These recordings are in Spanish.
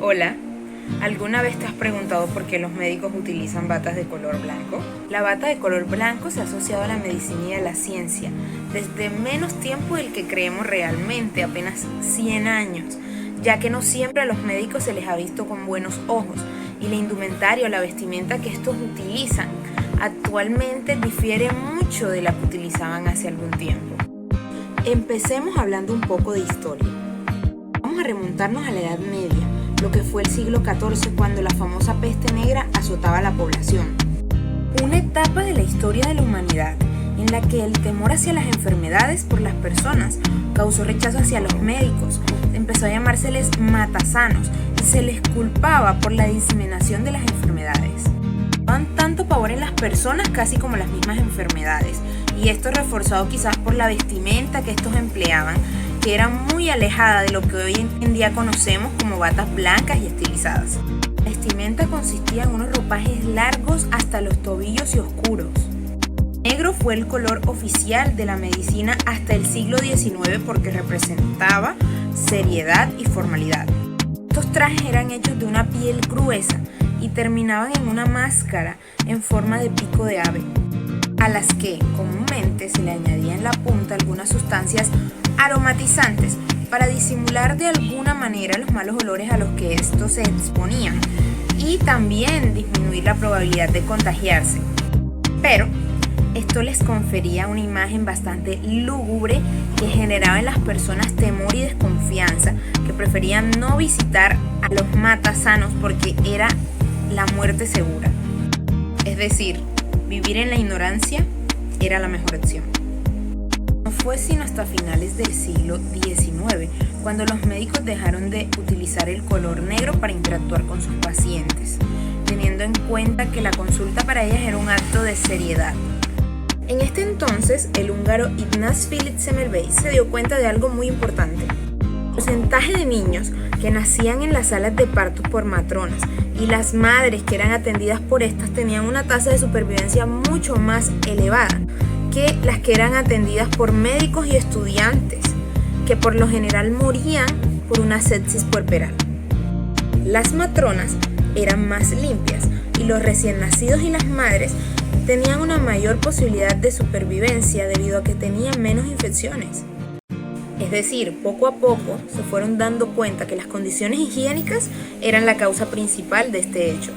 Hola, ¿alguna vez te has preguntado por qué los médicos utilizan batas de color blanco? La bata de color blanco se ha asociado a la medicina y a la ciencia desde menos tiempo del que creemos realmente, apenas 100 años, ya que no siempre a los médicos se les ha visto con buenos ojos y la indumentaria o la vestimenta que estos utilizan actualmente difiere mucho de la que utilizaban hace algún tiempo. Empecemos hablando un poco de historia. Vamos a remontarnos a la Edad Media, lo que fue el siglo XIV, cuando la famosa peste negra azotaba a la población. Una etapa de la historia de la humanidad en la que el temor hacia las enfermedades por las personas causó rechazo hacia los médicos. Empezó a llamárseles matasanos y se les culpaba por la diseminación de las enfermedades. Daban tanto pavor en las personas casi como las mismas enfermedades, y esto reforzado quizás por la vestimenta que estos empleaban, que era muy alejada de lo que hoy en día conocemos como batas blancas y estilizadas. La vestimenta consistía en unos ropajes largos hasta los tobillos y oscuros. Negro fue el color oficial de la medicina hasta el siglo XIX porque representaba seriedad y formalidad. Estos trajes eran hechos de una piel gruesa y terminaban en una máscara en forma de pico de ave, a las que comúnmente se le añadía en la punta algunas sustancias aromatizantes para disimular de alguna manera los malos olores a los que estos se exponían y también disminuir la probabilidad de contagiarse. Pero esto les confería una imagen bastante lúgubre que generaba en las personas temor y desconfianza, que preferían no visitar a los matasanos porque era la muerte segura. Es decir, vivir en la ignorancia era la mejor opción. No fue sino hasta finales del siglo XIX cuando los médicos dejaron de utilizar el color negro para interactuar con sus pacientes, teniendo en cuenta que la consulta para ellas era un acto de seriedad. En este entonces, el húngaro Ignaz Philipp Semmelweis se dio cuenta de algo muy importante. El porcentaje de niños que nacían en las salas de parto por matronas y las madres que eran atendidas por estas tenían una tasa de supervivencia mucho más elevada que las que eran atendidas por médicos y estudiantes, que por lo general morían por una sepsis puerperal. Las matronas eran más limpias y los recién nacidos y las madres tenían una mayor posibilidad de supervivencia debido a que tenían menos infecciones. Es decir, poco a poco se fueron dando cuenta que las condiciones higiénicas eran la causa principal de este hecho.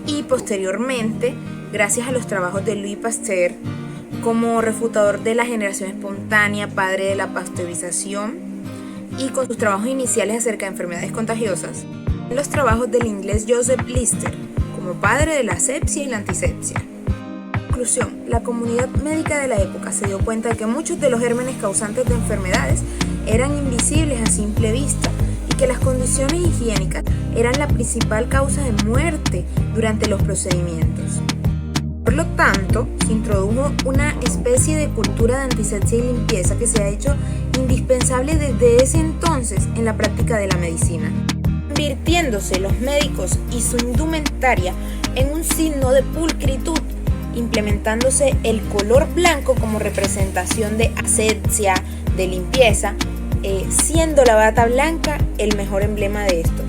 Y posteriormente, gracias a los trabajos de Louis Pasteur, como refutador de la generación espontánea, padre de la pasteurización, y con sus trabajos iniciales acerca de enfermedades contagiosas, los trabajos del inglés Joseph Lister, como padre de la asepsia y la antisepsia. Conclusión, la comunidad médica de la época se dio cuenta de que muchos de los gérmenes causantes de enfermedades eran invisibles a simple vista y que las condiciones higiénicas eran la principal causa de muerte durante los procedimientos. Por lo tanto, se introdujo una especie de cultura de antisepsia y limpieza que se ha hecho indispensable desde ese entonces en la práctica de la medicina, convirtiéndose los médicos y su indumentaria en un signo de pulcritud, implementándose el color blanco como representación de asepsia, de limpieza, siendo la bata blanca el mejor emblema de esto.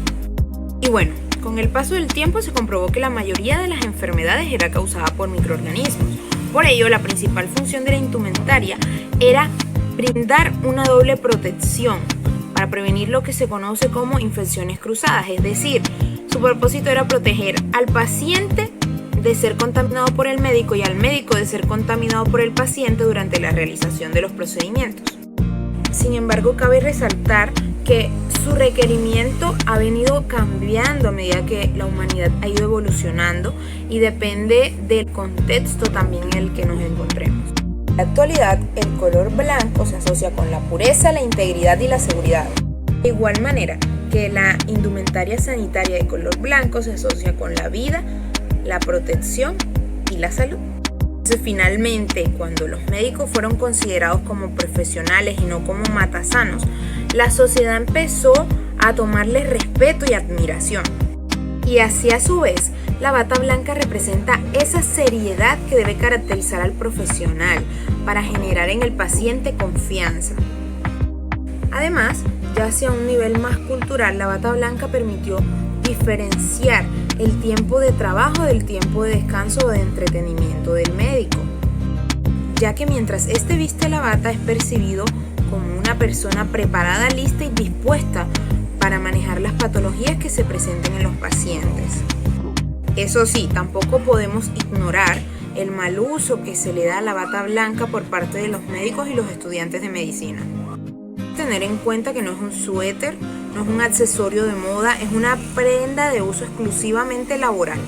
Y bueno, con el paso del tiempo se comprobó que la mayoría de las enfermedades era causada por microorganismos. Por ello, la principal función de la indumentaria era brindar una doble protección para prevenir lo que se conoce como infecciones cruzadas, es decir, su propósito era proteger al paciente de ser contaminado por el médico y al médico de ser contaminado por el paciente durante la realización de los procedimientos. Sin embargo, cabe resaltar que su requerimiento ha venido cambiando a medida que la humanidad ha ido evolucionando y depende del contexto también en el que nos encontremos. En la actualidad, el color blanco se asocia con la pureza, la integridad y la seguridad. De igual manera que la indumentaria sanitaria de color blanco se asocia con la vida, la protección y la salud. Entonces, finalmente, cuando los médicos fueron considerados como profesionales y no como matasanos, la sociedad empezó a tomarles respeto y admiración. Y así a su vez, la bata blanca representa esa seriedad que debe caracterizar al profesional para generar en el paciente confianza. Además, ya hacia un nivel más cultural, la bata blanca permitió diferenciar el tiempo de trabajo del tiempo de descanso o de entretenimiento del médico, ya que mientras éste viste la bata es percibido como una persona preparada, lista y dispuesta para manejar las patologías que se presenten en los pacientes. Eso sí, tampoco podemos ignorar el mal uso que se le da a la bata blanca por parte de los médicos y los estudiantes de medicina. Tener en cuenta que no es un suéter, no es un accesorio de moda, es una prenda de uso exclusivamente laboral.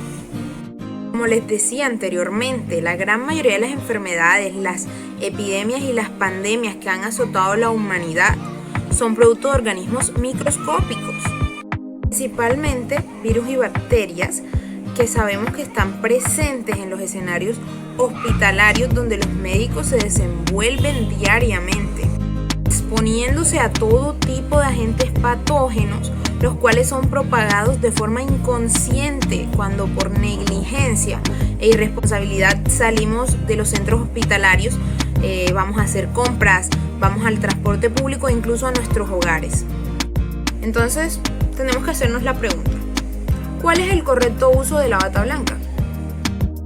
Como les decía anteriormente, la gran mayoría de las enfermedades, las epidemias y las pandemias que han azotado la humanidad son producto de organismos microscópicos, principalmente virus y bacterias que sabemos que están presentes en los escenarios hospitalarios donde los médicos se desenvuelven diariamente, exponiéndose a todo tipo de agentes patógenos, los cuales son propagados de forma inconsciente cuando por negligencia e irresponsabilidad salimos de los centros hospitalarios, vamos a hacer compras, vamos al transporte público e incluso a nuestros hogares. Entonces, tenemos que hacernos la pregunta: ¿cuál es el correcto uso de la bata blanca?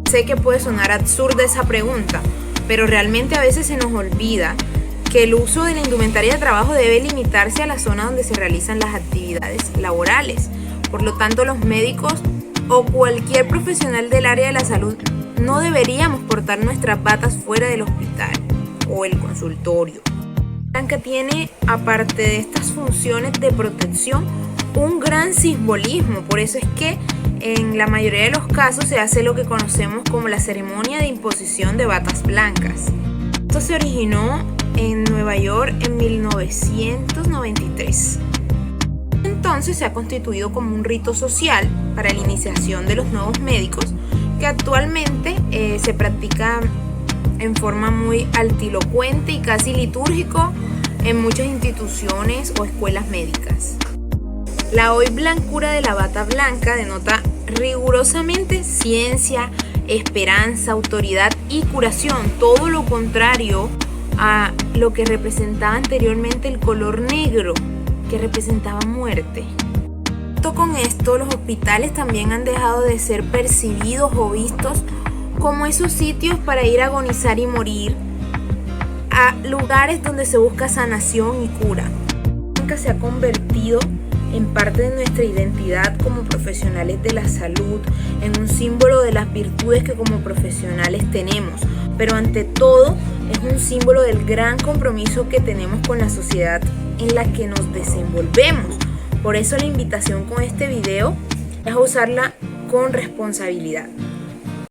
Sé que puede sonar absurda esa pregunta, pero realmente a veces se nos olvida que el uso de la indumentaria de trabajo debe limitarse a la zona donde se realizan las actividades laborales. Por lo tanto, los médicos o cualquier profesional del área de la salud no deberíamos portar nuestras batas fuera del hospital o el consultorio. La blanca tiene, aparte de estas funciones de protección, un gran simbolismo. Por eso es que en la mayoría de los casos se hace lo que conocemos como la ceremonia de imposición de batas blancas. Esto se originó en Nueva York en 1993. Entonces se ha constituido como un rito social para la iniciación de los nuevos médicos que actualmente se practica en forma muy altilocuente y casi litúrgico en muchas instituciones o escuelas médicas. La hoy blancura de la bata blanca denota rigurosamente ciencia, esperanza, autoridad y curación, todo lo contrario a lo que representaba anteriormente el color negro, que representaba muerte. Junto con esto, los hospitales también han dejado de ser percibidos o vistos como esos sitios para ir a agonizar y morir, a lugares donde se busca sanación y cura. Nunca se ha convertido en parte de nuestra identidad como profesionales de la salud, en un símbolo de las virtudes que como profesionales tenemos, pero ante todo es un símbolo del gran compromiso que tenemos con la sociedad en la que nos desenvolvemos. Por eso la invitación con este video es a usarla con responsabilidad.